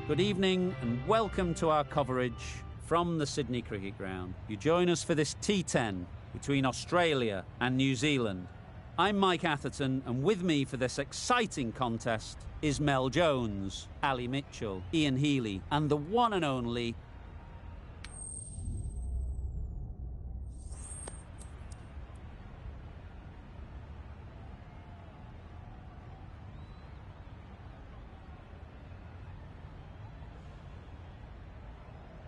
Good evening and welcome to our coverage from the Sydney Cricket Ground. You join us for this T10 between Australia and New Zealand. I'm Mike Atherton, and with me for this exciting contest is Mel Jones, Ali Mitchell, Ian Healy and the one and only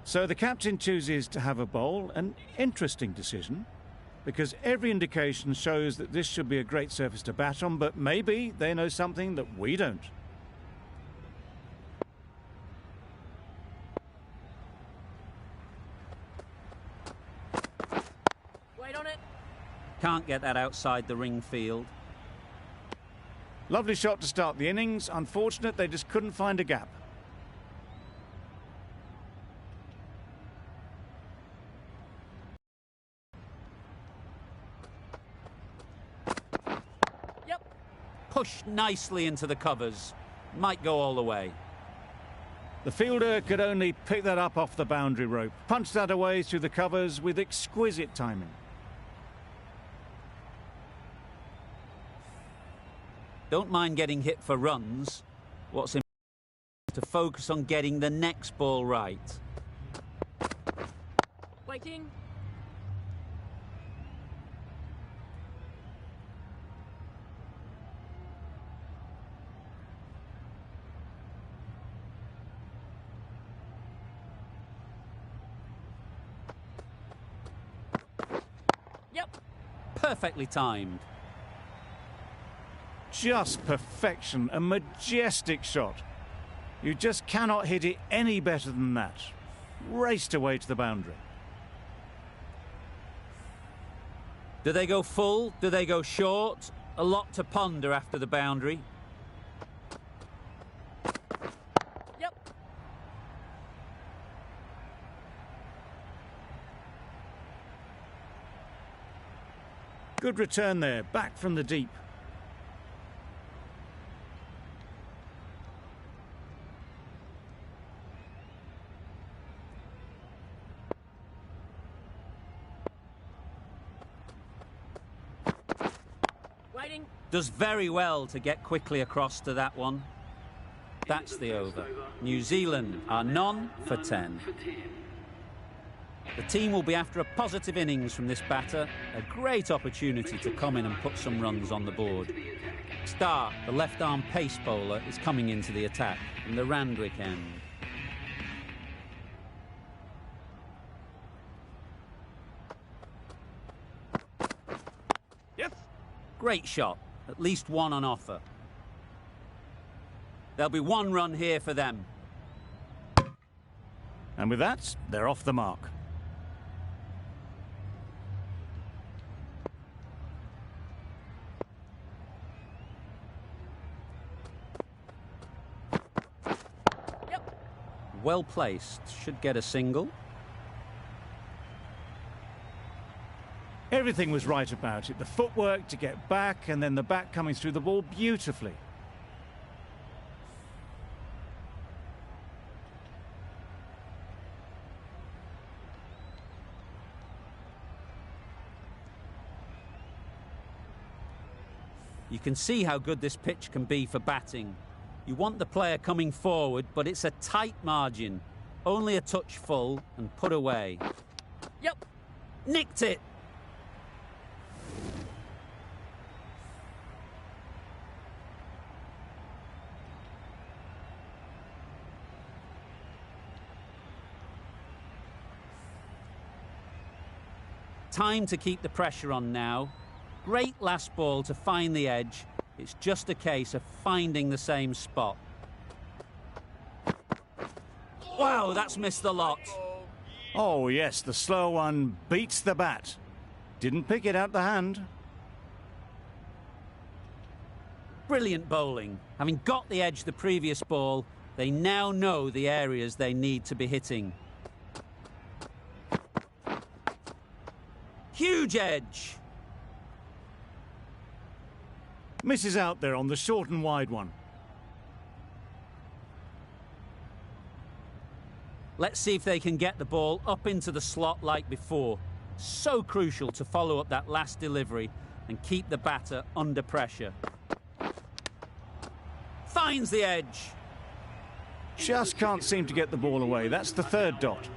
So the captain chooses to have a bowl, an interesting decision, because every indication shows that this should be a great surface to bat on, but maybe they know something that we don't. Wait on it. Can't get that outside the ring field. Lovely shot to start the innings. Unfortunate they just couldn't find a gap. Pushed nicely into the covers. Might go all the way. The fielder could only pick that up off the boundary rope. Punched that away through the covers with exquisite timing. Don't mind getting hit for runs. What's important is to focus on getting the next ball right. Waiting. Perfectly timed. Just perfection, a majestic shot. You just cannot hit it any better than that. Raced away to the boundary. Do they go full? Do they go short? A lot to ponder after the boundary. Yep. Good return there, back from the deep. Waiting. Does very well to get quickly across to that one. That's the over. New Zealand are none for 10. The team will be after a positive innings from this batter, a great opportunity to come in and put some runs on the board. Stark, the left-arm pace bowler, is coming into the attack from the Randwick end. Yes. Great shot, at least one on offer. There'll be one run here for them. And with that, they're off the mark. Well placed, should get a single. Everything was right about it. The footwork to get back and then the bat coming through the ball beautifully. You can see how good this pitch can be for batting. You want the player coming forward, but it's a tight margin. Only a touch full and put away. Yep, nicked it. Time to keep the pressure on now. Great last ball to find the edge. It's just a case of finding the same spot. Wow, that's missed the lot. Oh yes, the slow one beats the bat. Didn't pick it out the hand. Brilliant bowling. Having got the edge the previous ball, they now know the areas they need to be hitting. Huge edge. Misses out there on the short and wide one. Let's see if they can get the ball up into the slot like before. So crucial to follow up that last delivery and keep the batter under pressure. Finds the edge. Just can't seem to get the ball away. That's the third dot.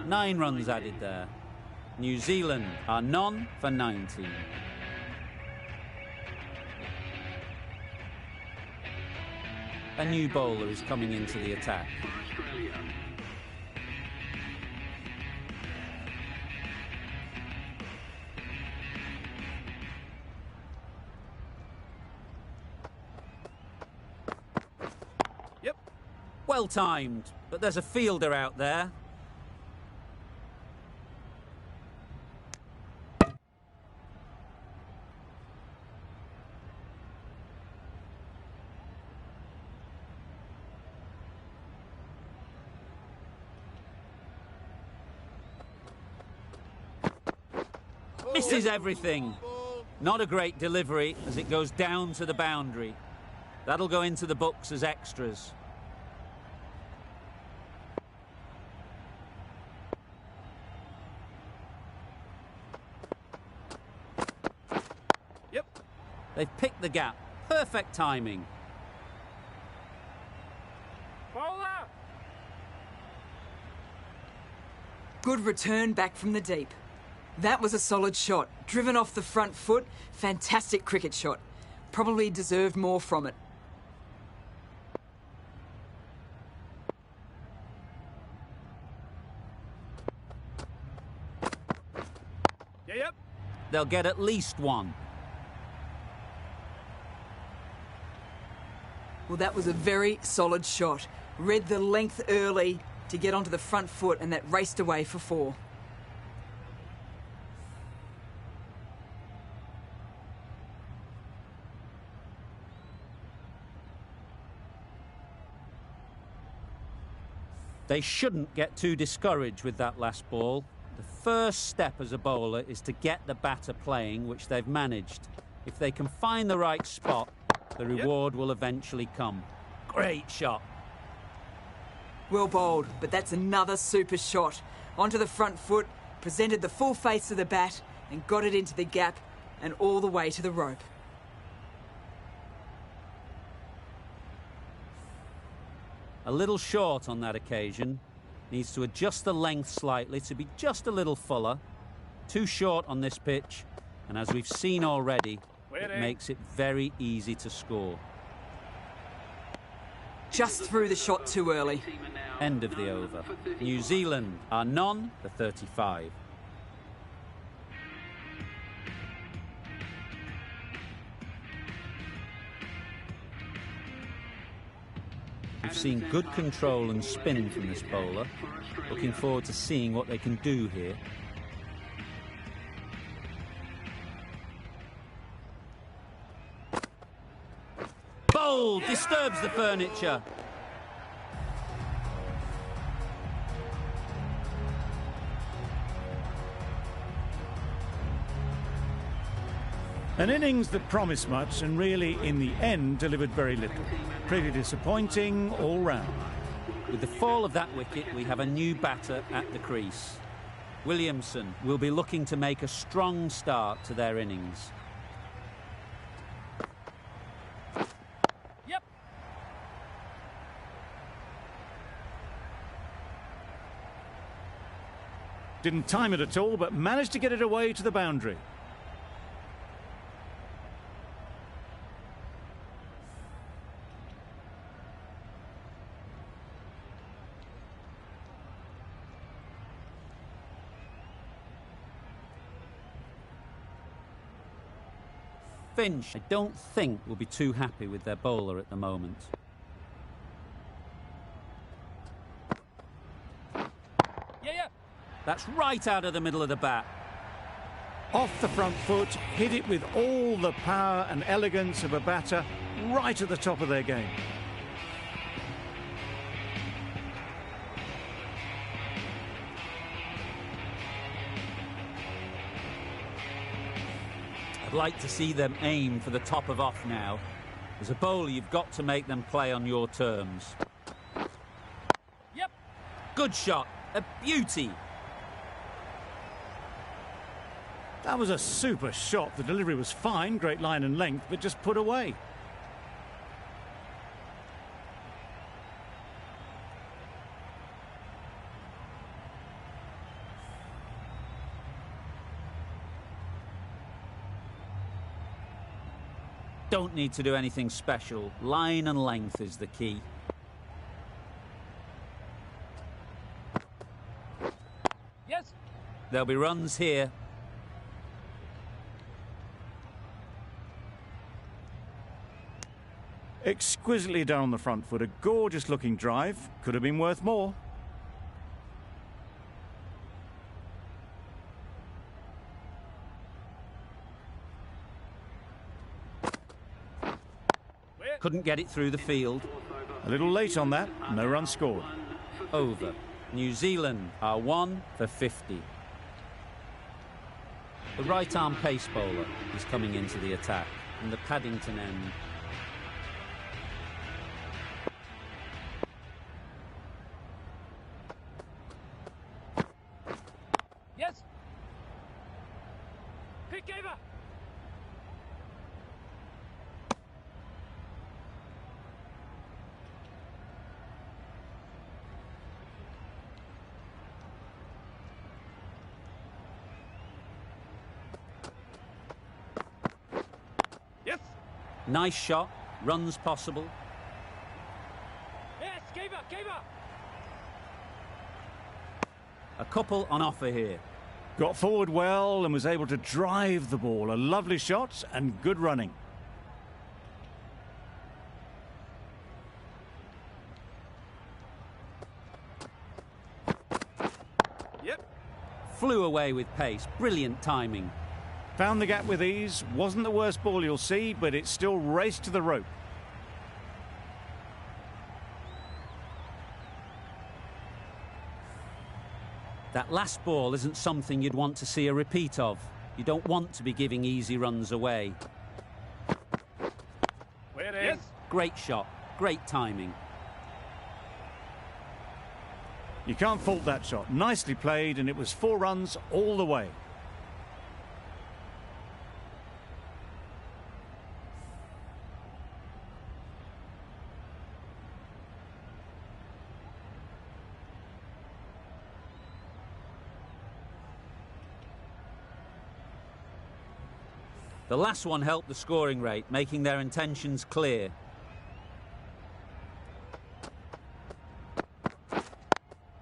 9 runs added there. New Zealand are none for 19. A new bowler is coming into the attack. Yep. Well timed, but there's a fielder out there. Misses everything. Not a great delivery as it goes down to the boundary. That'll go into the books as extras. Yep. They've picked the gap. Perfect timing. Bowler! Good return back from the deep. That was a solid shot. Driven off the front foot. Fantastic cricket shot. Probably deserved more from it. Yep. They'll get at least one. Well, that was a very solid shot. Read the length early to get onto the front foot, and that raced away for 4. They shouldn't get too discouraged with that last ball. The first step as a bowler is to get the batter playing, which they've managed. If they can find the right spot, the reward will eventually come. Great shot. Well bowled, but that's another super shot. Onto the front foot, presented the full face of the bat and got it into the gap and all the way to the rope. A little short on that occasion. Needs to adjust the length slightly to be just a little fuller. Too short on this pitch, and as we've seen already, it makes it very easy to score. Just threw the shot too early. End of the over. New Zealand are none for 35. We've seen good control and spin from this bowler. Looking forward to seeing what they can do here. Bowl disturbs the furniture. An innings that promised much and really, in the end, delivered very little. Pretty disappointing all round. With the fall of that wicket, we have a new batter at the crease. Williamson will be looking to make a strong start to their innings. Yep. Didn't time it at all, but managed to get it away to the boundary. Finch, I don't think, will be too happy with their bowler at the moment. That's right out of the middle of the bat. Off the front foot, hit it with all the power and elegance of a batter right at the top of their game. I'd like to see them aim for the top of off now. As a bowler, you've got to make them play on your terms. Good shot. A beauty. That was a super shot. The delivery was fine, great line and length, but just put away. Don't need to do anything special. Line and length is the key. Yes. There'll be runs here. Exquisitely done on the front foot. A gorgeous looking drive. Could have been worth more. Couldn't get it through the field. A little late on that. No run scored. Over. New Zealand are 1 for 50. The right-arm pace bowler is coming into the attack from the Paddington end. Yes. Pick over. Yes. Nice shot. Runs possible. Yes. Keeper. Keeper. A couple on offer here. Got forward well and was able to drive the ball. A lovely shot and good running. Yep. Flew away with pace. Brilliant timing. Found the gap with ease. Wasn't the worst ball you'll see, but it still raced to the rope. That last ball isn't something you'd want to see a repeat of. You don't want to be giving easy runs away. Yes. Great shot. Great timing. You can't fault that shot. Nicely played, and it was 4 runs all the way. The last one helped the scoring rate, making their intentions clear.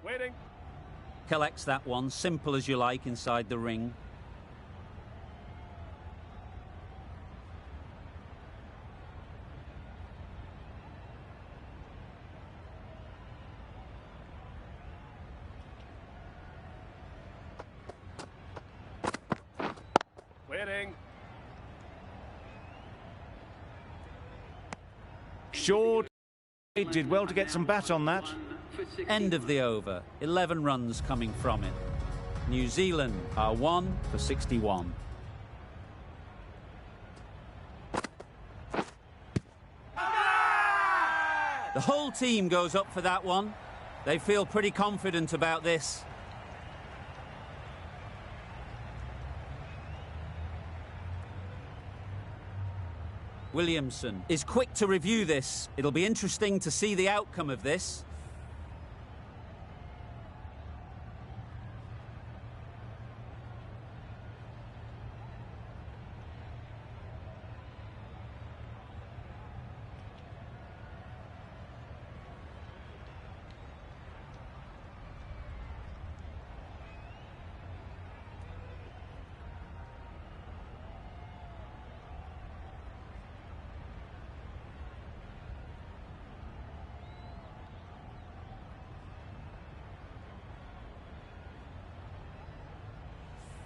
Waiting. Collects that one, simple as you like, inside the ring. Waiting. Shaw did well to get some bat on that. End of the over. 11 runs coming from it. New Zealand are 1 for 61. The whole team goes up for that one. They feel pretty confident about this. Williamson is quick to review this. It'll be interesting to see the outcome of this.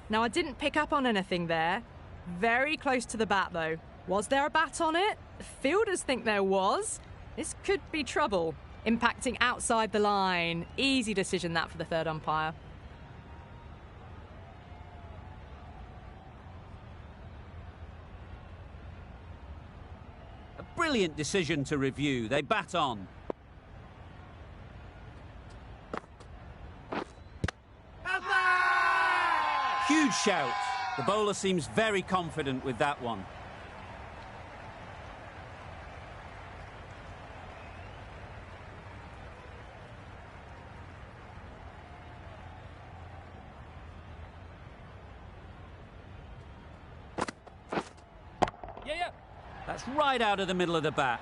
Now, I didn't pick up on anything there. Very close to the bat, though. Was there a bat on it? Fielders think there was. This could be trouble. Impacting outside the line. Easy decision, that, for the third umpire. A brilliant decision to review. They bat on. Huge shout. The bowler seems very confident with that one. Yeah. That's right out of the middle of the bat.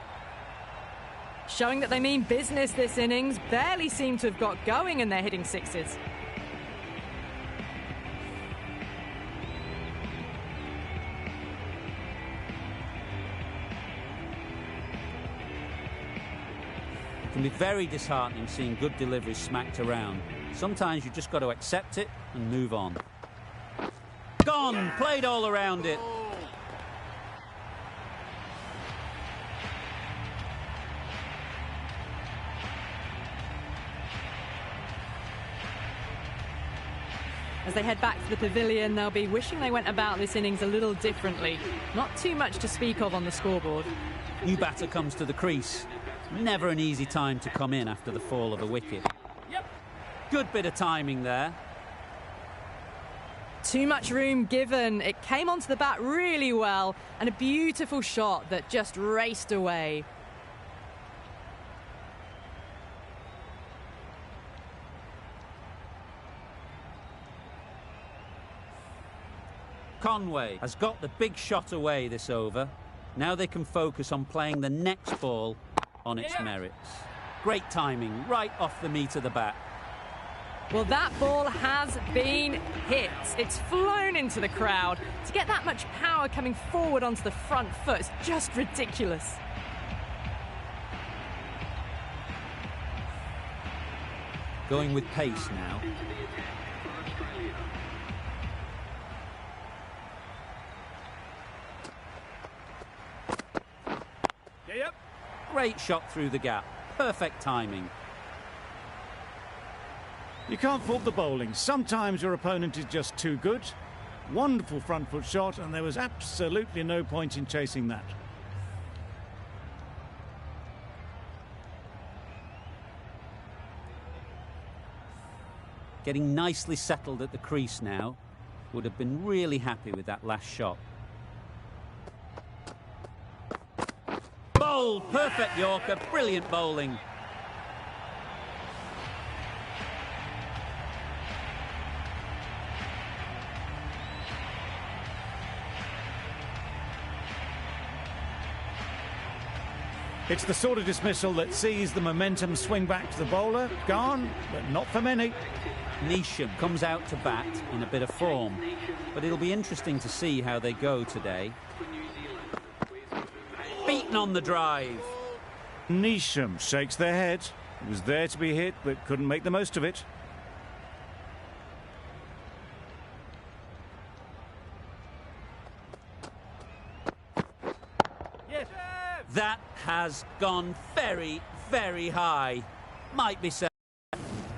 Showing that they mean business this innings. Barely seem to have got going and they're hitting sixes. It can be very disheartening seeing good deliveries smacked around. Sometimes you've just got to accept it and move on. Gone! Played all around it. As they head back to the pavilion, they'll be wishing they went about this innings a little differently. Not too much to speak of on the scoreboard. New batter comes to the crease. Never an easy time to come in after the fall of a wicket. Yep. Good bit of timing there. Too much room given. It came onto the bat really well, and a beautiful shot that just raced away. Conway has got the big shot away this over. Now they can focus on playing the next ball on its merits. Great timing, right off the meat of the bat. Well, that ball has been hit. It's flown into the crowd. To get that much power coming forward onto the front foot is just ridiculous. Going with pace now. Yep. Great shot through the gap. Perfect timing. You can't fault the bowling. Sometimes your opponent is just too good. Wonderful front foot shot, and there was absolutely no point in chasing that. Getting nicely settled at the crease now. Would have been really happy with that last shot. Bowled! Perfect Yorker. Brilliant bowling. It's the sort of dismissal that sees the momentum swing back to the bowler. Gone, but not for many. Newzealand comes out to bat in a bit of form, but it'll be interesting to see how they go today. Beaten on the drive. Newzealand shakes their head. It was there to be hit, but couldn't make the most of it. Yes. That has gone very, very high. Might be said.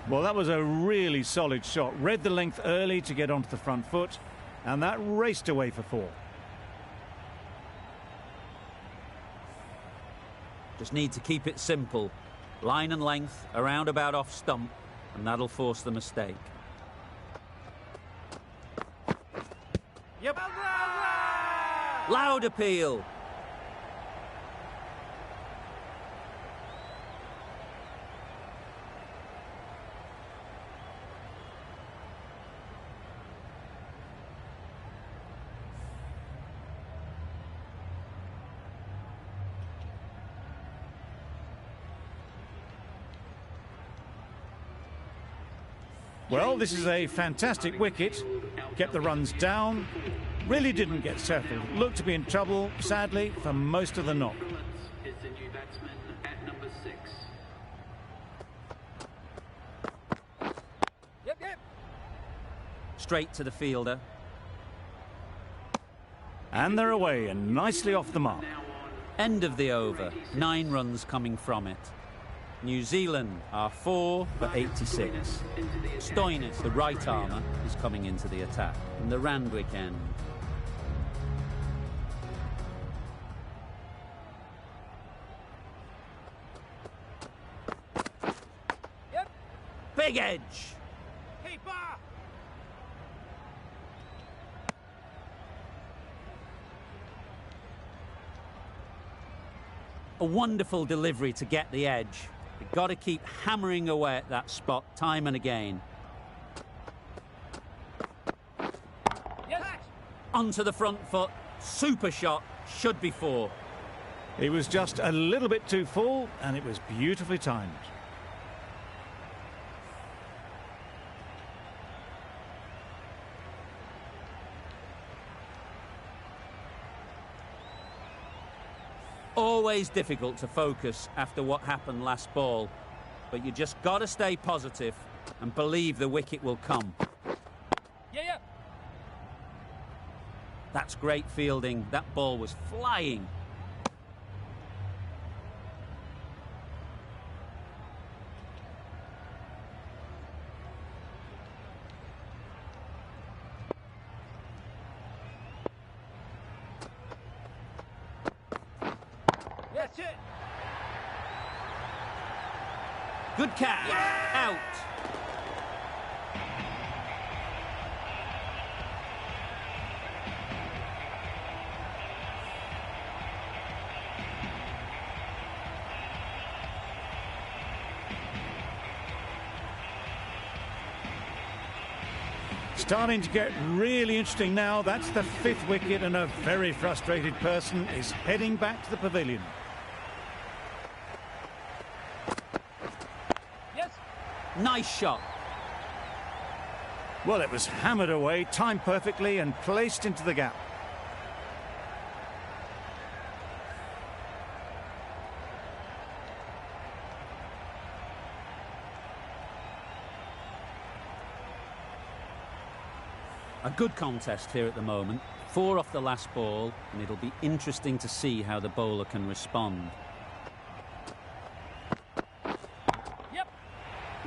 Well, that was a really solid shot. Read the length early to get onto the front foot, and that raced away for 4. Just need to keep it simple. Line and length, around about off stump, and that'll force the mistake. Yep. Loud appeal. Well, this is a fantastic wicket. Kept the runs down. Really didn't get settled. Looked to be in trouble, sadly, for most of the knock. Is the new batsman at number 6. Yep. Straight to the fielder. And they're away and nicely off the mark. End of the over. 9 runs coming from it. New Zealand are 4 for 86. Stoinis, the right armour, is coming into the attack. And the Randwick end. Yep. Big edge. Keeper. A wonderful delivery to get the edge. You've got to keep hammering away at that spot time and again. Yes. Onto the front foot. Super shot. Should be 4. He was just a little bit too full, and it was beautifully timed. Always difficult to focus after what happened last ball, but you just got to stay positive and believe the wicket will come. Yeah, yeah. That's great fielding. That ball was flying. That's it. Good catch. Out. Starting to get really interesting now. That's the 5th wicket, and a very frustrated person is heading back to the pavilion. Yes. Nice shot. Well, it was hammered away, timed perfectly, and placed into the gap. A good contest here at the moment. 4 off the last ball, and it'll be interesting to see how the bowler can respond. Yep.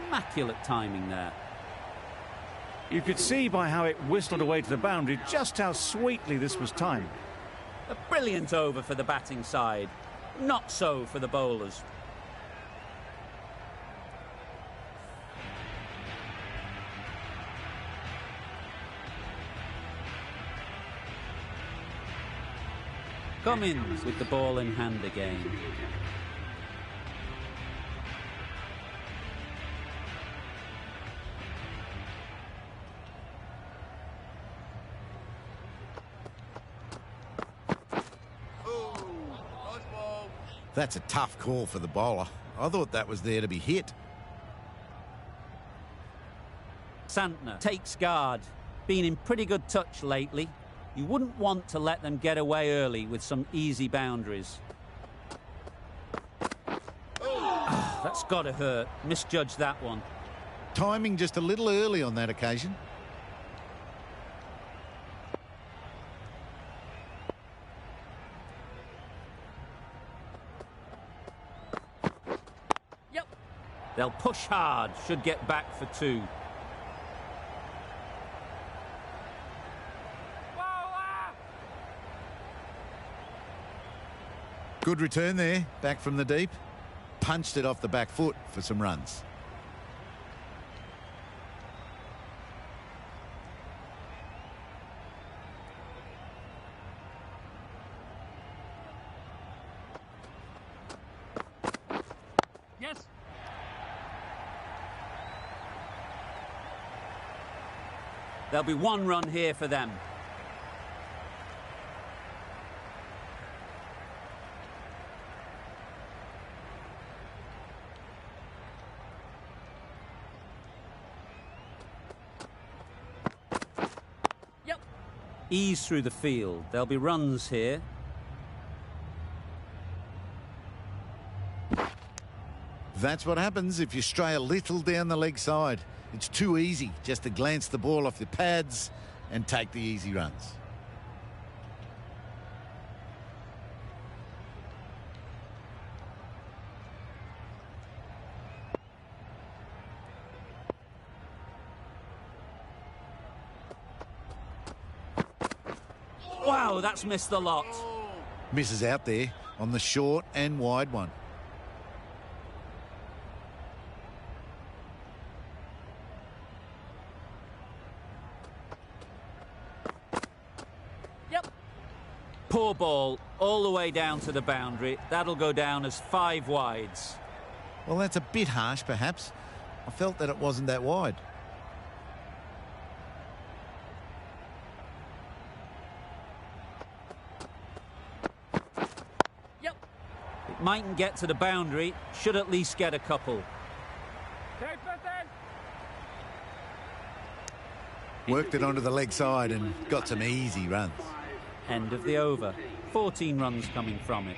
Immaculate timing there. You could see by how it whistled away to the boundary just how sweetly this was timed. A brilliant over for the batting side. Not so for the bowlers. Cummins with the ball in hand again. That's a tough call for the bowler. I thought that was there to be hit. Santner takes guard. Been in pretty good touch lately. You wouldn't want to let them get away early with some easy boundaries. Oh, that's got to hurt. Misjudged that one. Timing just a little early on that occasion. Yep. They'll push hard. Should get back for 2. Good return there, back from the deep. Punched it off the back foot for some runs. Yes. There'll be 1 run here for them. Ease through the field. There'll be runs here. That's what happens if you stray a little down the leg side. It's too easy just to glance the ball off the pads and take the easy runs. Wow, that's missed the lot. Misses out there on the short and wide one. Yep. Poor ball, all the way down to the boundary. That'll go down as 5 wides. Well, that's a bit harsh, perhaps. I felt that it wasn't that wide. Yep. It mightn't get to the boundary, should at least get a couple. Okay, first down. Worked it onto the leg side and got some easy runs. End of the over. 14 runs coming from it.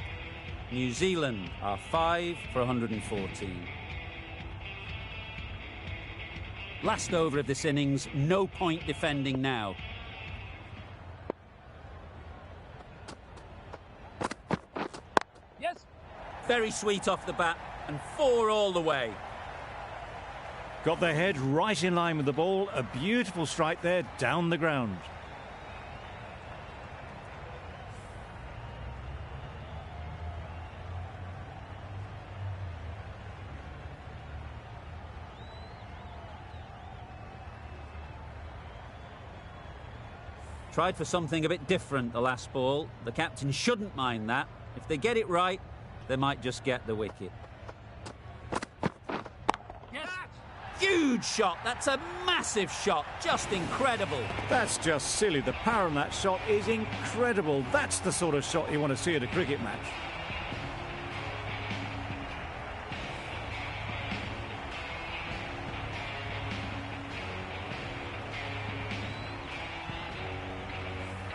New Zealand are 5 for 114. Last over of this innings, no point defending now. Yes. Very sweet off the bat and 4 all the way. Got their head right in line with the ball. A beautiful strike there down the ground. Tried for something a bit different the last ball. The captain shouldn't mind that. If they get it right, they might just get the wicket. Yes. Huge shot. That's a massive shot. Just incredible. That's just silly. The power on that shot is incredible. That's the sort of shot you want to see at a cricket match.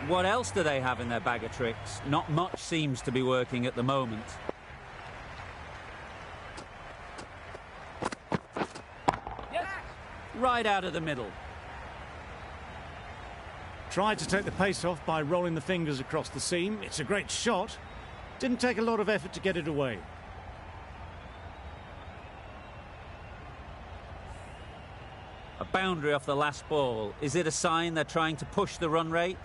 What else do they have in their bag of tricks? Not much seems to be working at the moment. Yes. Right out of the middle. Tried to take the pace off by rolling the fingers across the seam. It's a great shot. Didn't take a lot of effort to get it away. A boundary off the last ball. Is it a sign they're trying to push the run rate?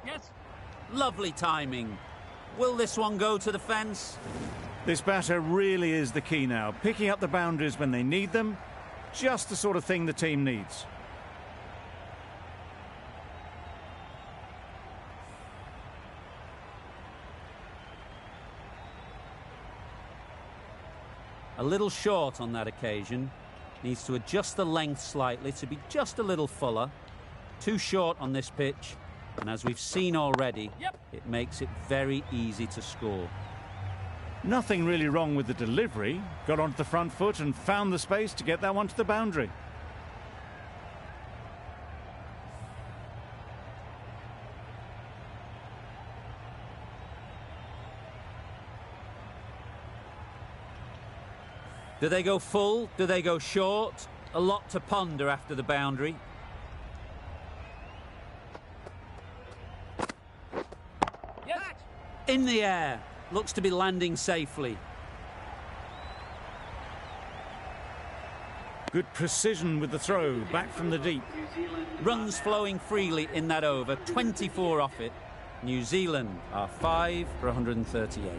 Yes. Lovely timing. Will this one go to the fence? This batter really is the key now. Picking up the boundaries when they need them. Just the sort of thing the team needs. A little short on that occasion. Needs to adjust the length slightly to be just a little fuller. Too short on this pitch. And as we've seen already, it makes it very easy to score. Nothing really wrong with the delivery. Got onto the front foot and found the space to get that one to the boundary. Do they go full? Do they go short? A lot to ponder after the boundary. Yes. In the air. Looks to be landing safely. Good precision with the throw, back from the deep. Runs flowing freely in that over. 24 off it. New Zealand are 5 for 138.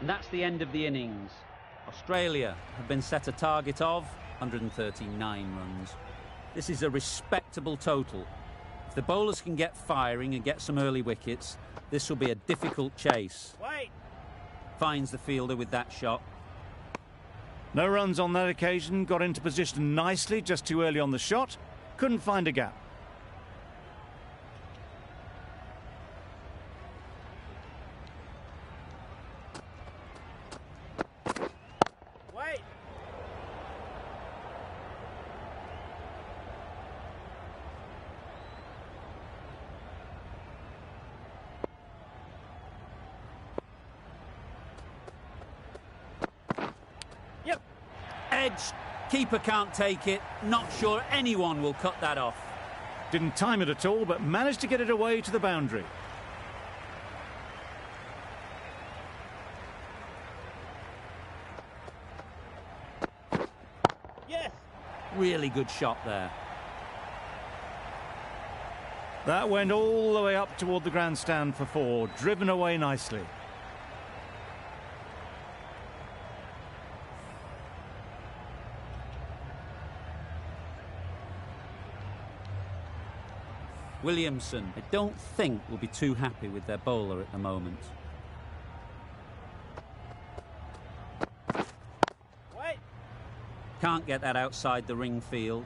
And that's the end of the innings. Australia have been set a target of 139 runs. This is a respectable total. If the bowlers can get firing and get some early wickets, this will be a difficult chase. Wait. Finds the fielder with that shot. No runs on that occasion, got into position nicely, just too early on the shot. Couldn't find a gap. Wait. Yep. Edge. Keeper can't take it. Not sure anyone will cut that off. Didn't time it at all, but managed to get it away to the boundary. Yes. Really good shot there. That went all the way up toward the grandstand for 4, driven away nicely. Williamson, I don't think, will be too happy with their bowler at the moment. Wait. Can't get that outside the ring field.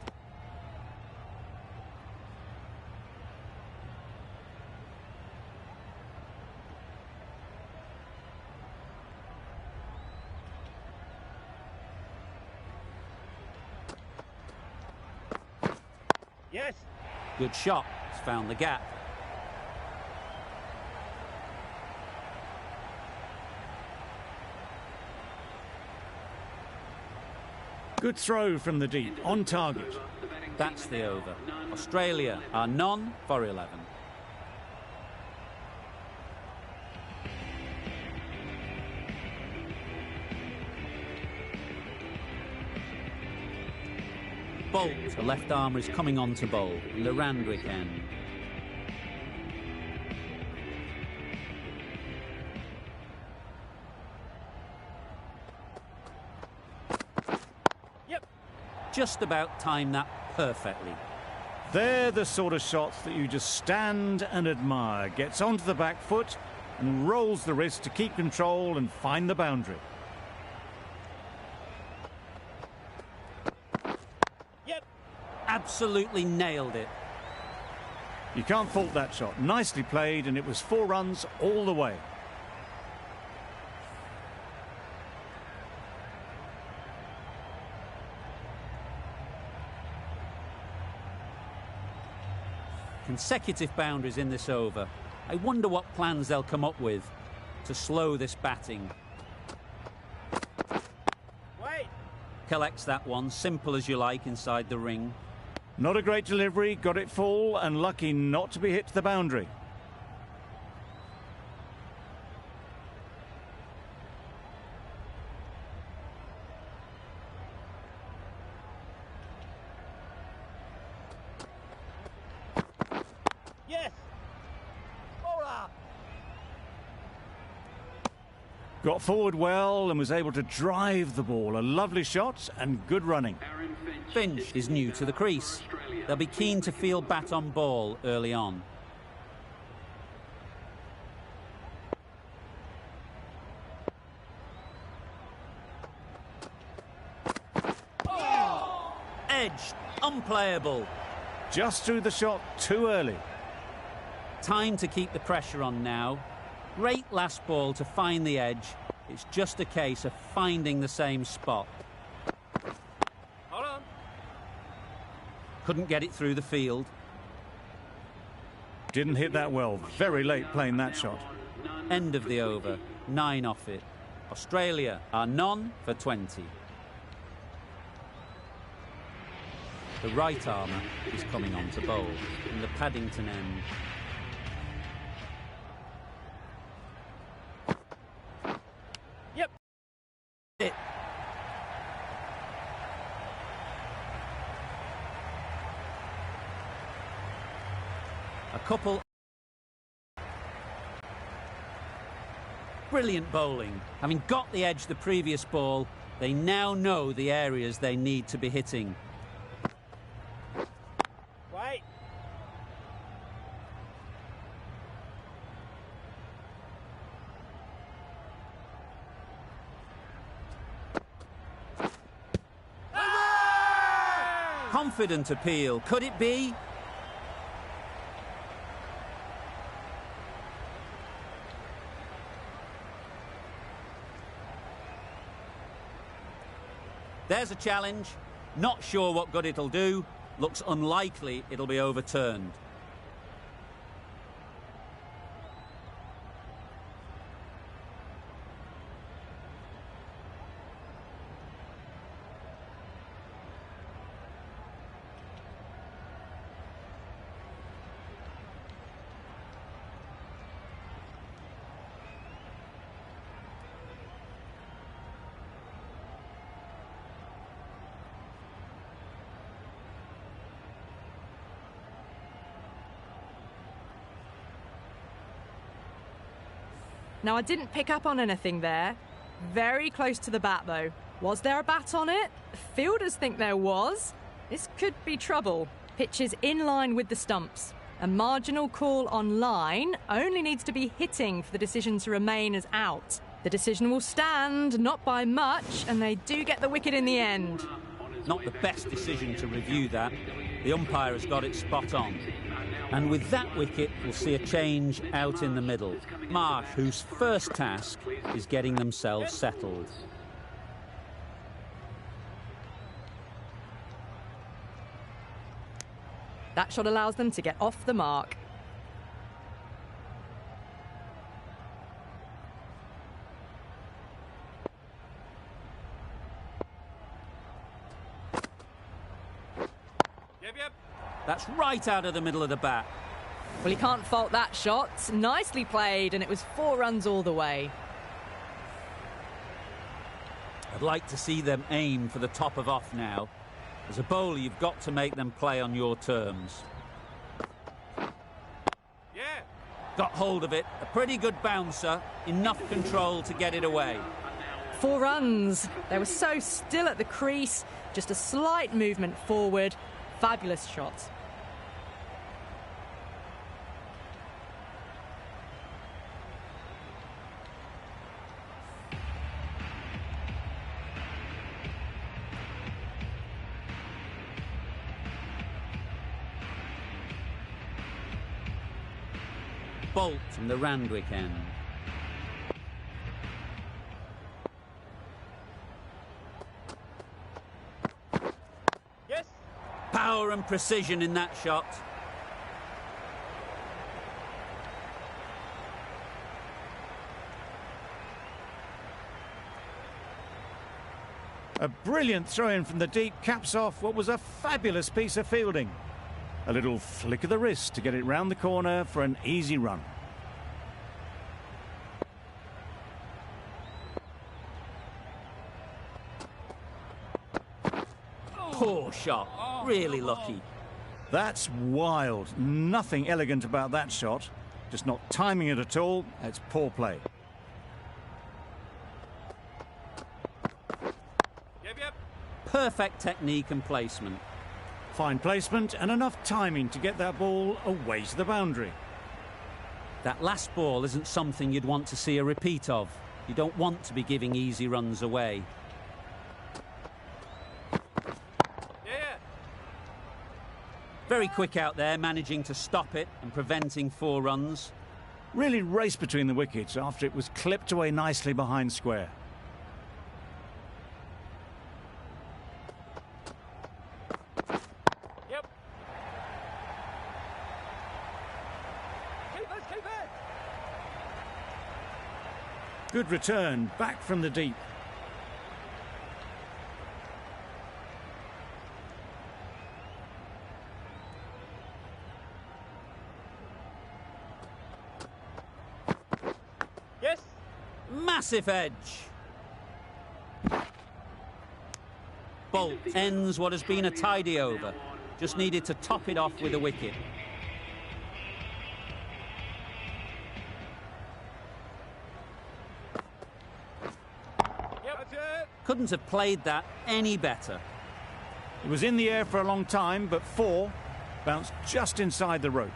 Yes. Good shot. He's found the gap. Good throw from the deep, on target. That's the over. Australia are none for 11. Bolt, the left armour, is coming on to bowl in the Randwick end. Yep. Just about timed that perfectly. They're the sort of shots that you just stand and admire. Gets onto the back foot and rolls the wrist to keep control and find the boundary. Absolutely nailed it. You can't fault that shot. Nicely played, and it was 4 runs all the way. Consecutive boundaries in this over. I wonder what plans they'll come up with to slow this batting. Wait. Collects that one, simple as you like, inside the ring. Not a great delivery, got it full, and lucky not to be hit to the boundary. Yes. Bowler. Got forward well and was able to drive the ball. A lovely shot and good running. Finch is new to the crease. They'll be keen to field bat on ball early on. Oh! Edged, unplayable. Just threw the shot too early. Time to keep the pressure on now. Great last ball to find the edge. It's just a case of finding the same spot. Hold on. Couldn't get it through the field. Didn't hit that well. Very late playing that shot. End of the over. 9 off it. Australia are none for 20. The right armour is coming on to bowl in the Paddington end. Yep. It. A couple. Brilliant bowling. Having got the edge the previous ball, They now know the areas they need to be hitting. Wait. Confident appeal. Could it be? There's a challenge. Not sure what good it'll do. Looks unlikely it'll be overturned. Now, I didn't pick up on anything there. Very close to the bat, though. Was there a bat on it? Fielders think there was. This could be trouble. Pitch is in line with the stumps. A marginal call on line only needs to be hitting for the decision to remain as out. The decision will stand, not by much, and they do get the wicket in the end. Not the best decision to review that. The umpire has got it spot on. And with that wicket, we'll see a change out in the middle. Marsh, whose first task is getting themselves settled. That shot allows them to get off the mark. Yep. That's right out of the middle of the bat. Well, you can't fault that shot. Nicely played, and it was 4 runs all the way. I'd like to see them aim for the top of off now. As a bowler, you've got to make them play on your terms. Yeah. Got hold of it. A pretty good bouncer. Enough control to get it away. 4 runs. They were so still at the crease. Just a slight movement forward. Fabulous shot. Bolt from the Randwick end. Yes. Power and precision in that shot. A brilliant throw-in from the deep caps off what was a fabulous piece of fielding. A little flick of the wrist to get it round the corner for an easy run. Poor shot. Really lucky. That's wild. Nothing elegant about that shot. Just not timing it at all. It's poor play. Yep. Perfect technique and placement. Fine placement and enough timing to get that ball away to the boundary. That last ball isn't something you'd want to see a repeat of. You don't want to be giving easy runs away. Yeah. Very quick out there, managing to stop it and preventing 4 runs. Really raced between the wickets after it was clipped away nicely behind square. Yep. Keep it. Good return, back from the deep. Yes. Massive edge. Bolt ends what has been a tidy over. Just needed to top it off with a wicket. Yep. Couldn't have played that any better. It was in the air for a long time, but 4 bounced just inside the rope.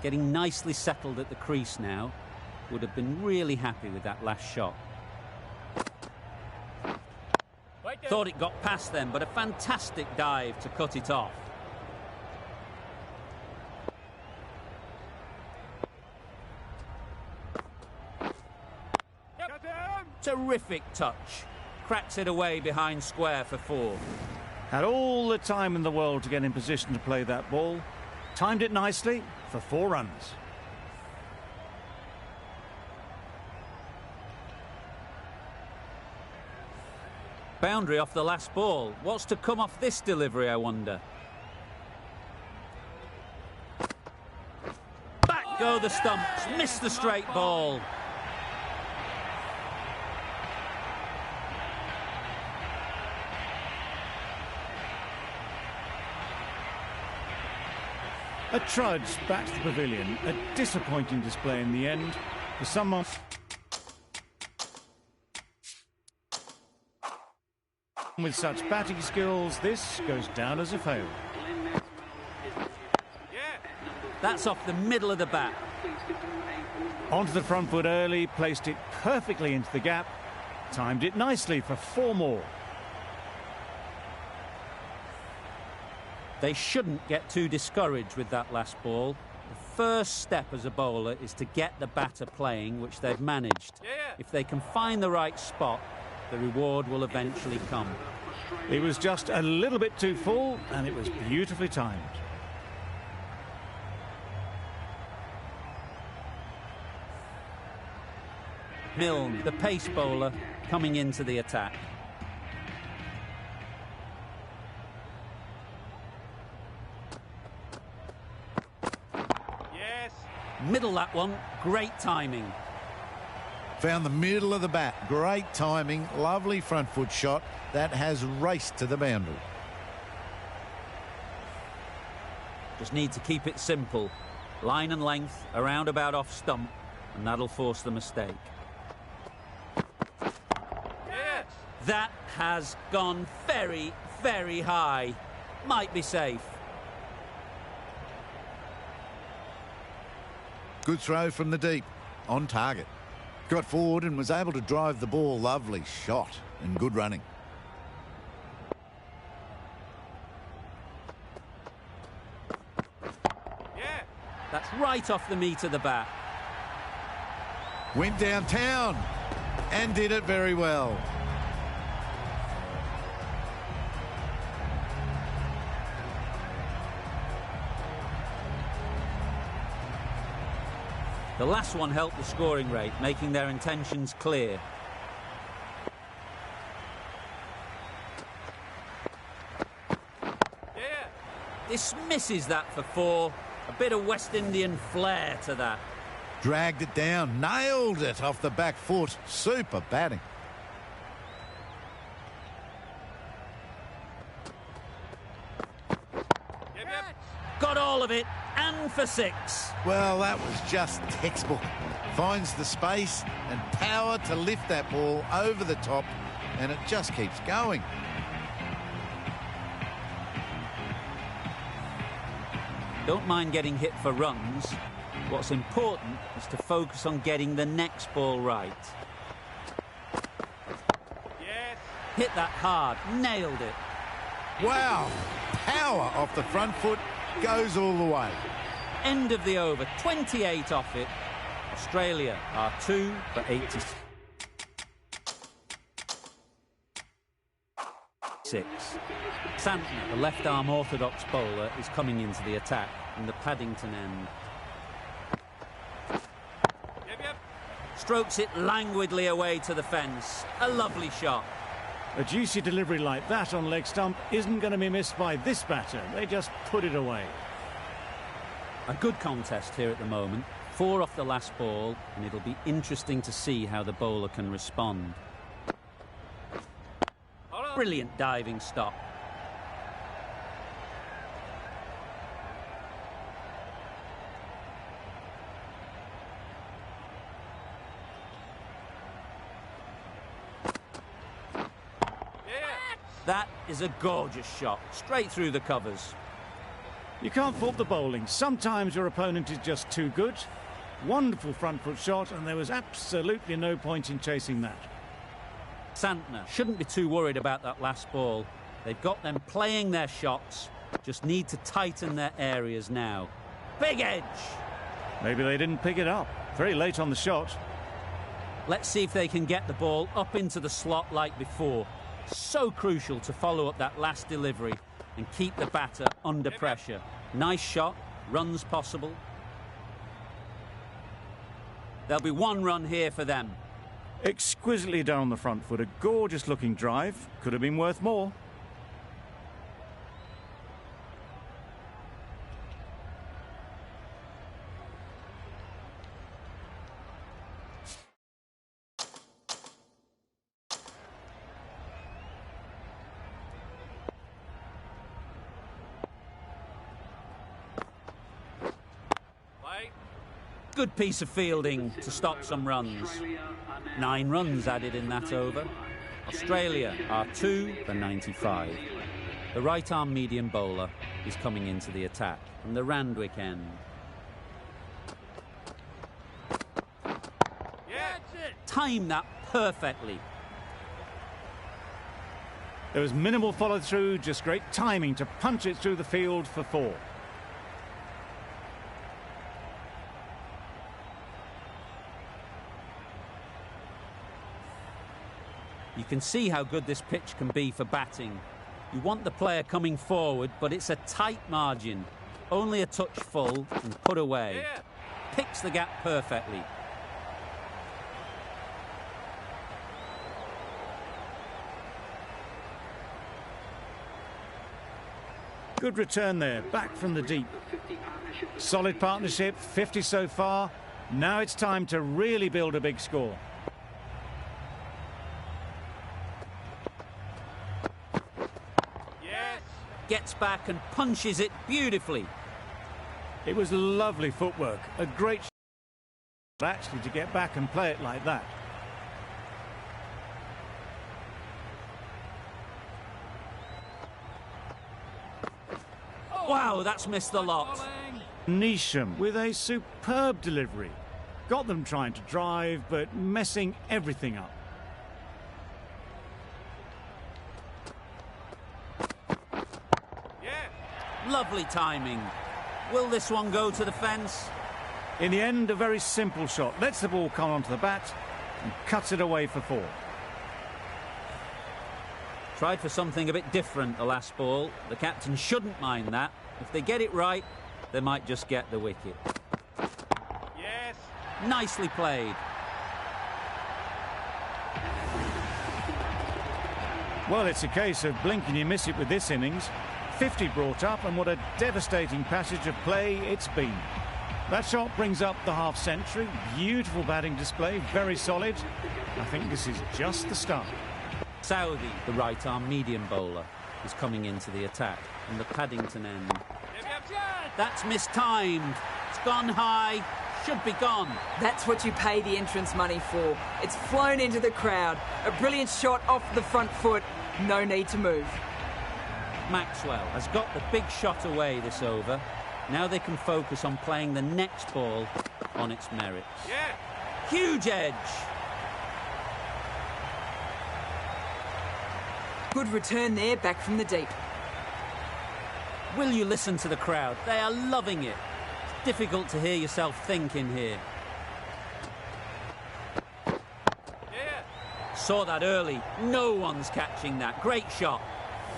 Getting nicely settled at the crease now. Would have been really happy with that last shot. Thought it got past them, but a fantastic dive to cut it off. Terrific touch. Cracks it away behind square for 4. Had all the time in the world to get in position to play that ball. Timed it nicely for 4 runs. Boundary off the last ball. What's to come off this delivery, I wonder? Back go the stumps. Missed the straight ball. A trudge back to the pavilion. A disappointing display in the end. For someone with such batting skills, this goes down as a fail. That's off the middle of the bat. Onto the front foot early, placed it perfectly into the gap. Timed it nicely for 4 more. They shouldn't get too discouraged with that last ball. The first step as a bowler is to get the batter playing, which they've managed. If they can find the right spot, the reward will eventually come. It was just a little bit too full, and it was beautifully timed. Milne, the pace bowler, coming into the attack. Middle that one, great timing. Found the middle of the bat. Great timing, lovely front foot shot that has raced to the boundary. Just need to keep it simple. Line and length, around about off stump, and that'll force the mistake. Yes. That has gone very, very high. Might be safe. Good throw from the deep, on target. Got forward and was able to drive the ball. Lovely shot and good running. Yeah. That's right off the meat of the bat. Went downtown and did it very well. The last one helped the scoring rate, making their intentions clear. Yeah. Dismisses that for 4. A bit of West Indian flair to that. Dragged it down, nailed it off the back foot. Super batting. Yep. Got all of it, and for 6. Well, that was just textbook. Finds the space and power to lift that ball over the top, and it just keeps going. Don't mind getting hit for runs. What's important is to focus on getting the next ball right. Yes. Hit that hard, nailed it. Wow, power off the front foot, goes all the way. End of the over, 28 off it. Australia are 2 for 86. Santner, the left-arm orthodox bowler, is coming into the attack in the Paddington end. Yep. Strokes it languidly away to the fence. A lovely shot. A juicy delivery like that on leg stump isn't going to be missed by this batter. They just put it away. A good contest here at the moment. 4 off the last ball, and it'll be interesting to see how the bowler can respond. Brilliant diving stop. That is a gorgeous shot, straight through the covers. You can't fault the bowling. Sometimes your opponent is just too good. Wonderful front foot shot, and there was absolutely no point in chasing that. Santner shouldn't be too worried about that last ball. They've got them playing their shots, just need to tighten their areas now. Big edge! Maybe they didn't pick it up. Very late on the shot. Let's see if they can get the ball up into the slot like before. So crucial to follow up that last delivery and keep the batter under pressure. Nice shot, runs possible. There'll be one run here for them. Exquisitely done on the front foot. A gorgeous looking drive. Could have been worth more. Good piece of fielding to stop some runs. 9 runs added in that over. Australia are 2 for 95. The right-arm medium bowler is coming into the attack from the Randwick end. Time that perfectly. There was minimal follow-through, just great timing to punch it through the field for 4. You can see how good this pitch can be for batting. You want the player coming forward, but it's a tight margin. Only a touch full and put away. Picks the gap perfectly. Good return there, back from the deep. Solid partnership, 50 so far. Now it's time to really build a big score. Gets back and punches it beautifully. It was lovely footwork, a great shot actually to get back and play it like that. Wow, that's missed the lot. Neesham with a superb delivery. Got them trying to drive, but messing everything up. Lovely timing. Will this one go to the fence? In the end, a very simple shot. Lets the ball come onto the bat and cuts it away for 4. Tried for something a bit different the last ball. The captain shouldn't mind that. If they get it right, they might just get the wicket. Yes. Nicely played. Well, it's a case of blink and you miss it with this innings. 50 brought up, and what a devastating passage of play it's been. That shot brings up the half-century. Beautiful batting display, very solid. I think this is just the start. Saudi, the right-arm medium bowler, is coming into the attack from the Paddington end. That's mistimed. It's gone high. Should be gone. That's what you pay the entrance money for. It's flown into the crowd. A brilliant shot off the front foot. No need to move. Maxwell has got the big shot away this over. Now they can focus on playing the next ball on its merits. Huge edge. Good return there, back from the deep. Will you listen to the crowd? They are loving it. It's difficult to hear yourself think in here. Saw that early. No one's catching that. Great shot.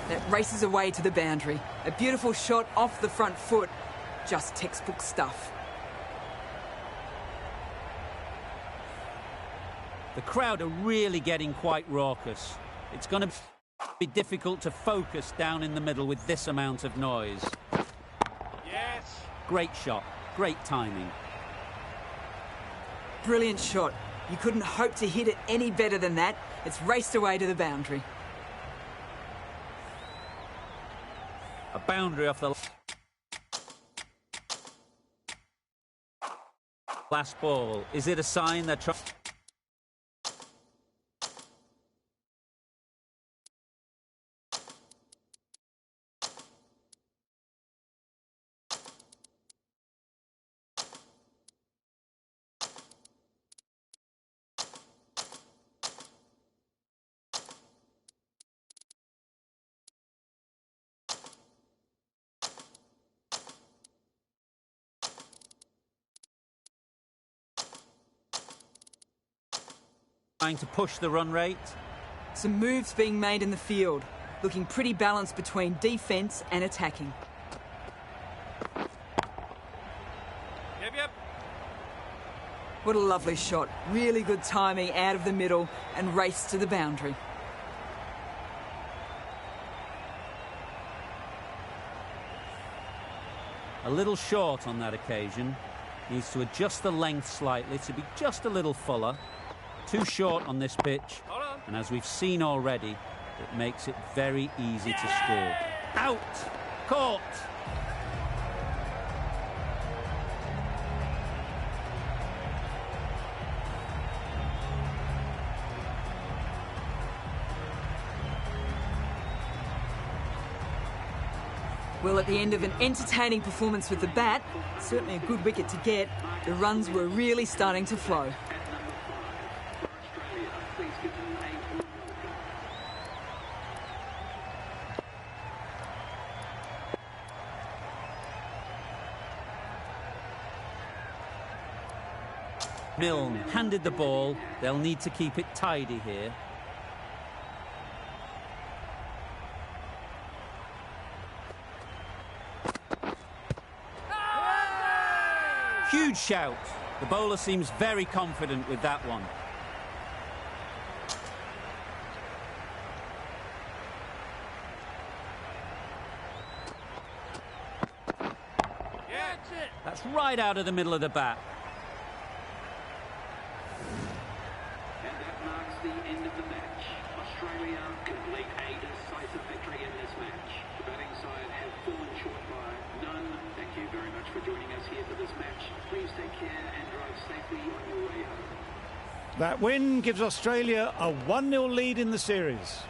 That races away to the boundary. A beautiful shot off the front foot. Just textbook stuff. The crowd are really getting quite raucous. It's going to be difficult to focus down in the middle with this amount of noise. Yes. Great shot. Great timing. Brilliant shot. You couldn't hope to hit it any better than that. It's raced away to the boundary. A boundary off the last ball. Is it a sign they're trying? Trying to push the run rate. Some moves being made in the field, looking pretty balanced between defence and attacking. Yep. What a lovely shot. Really good timing out of the middle and race to the boundary. A little short on that occasion. Needs to adjust the length slightly to be just a little fuller. Too short on this pitch. And as we've seen already, it makes it very easy to score. Out! Caught! Well, at the end of an entertaining performance with the bat, certainly a good wicket to get, the runs were really starting to flow. Milne handed the ball. They'll need to keep it tidy here. Huge shout. The bowler seems very confident with that one. Yeah, that's it. That's right out of the middle of the bat. And that marks the end of the match. Australia complete a decisive victory in this match. The batting side have fallen short by none. Thank you very much for joining us here for this match. Please take care and drive safely on your way home. That win gives Australia a 1-0 lead in the series.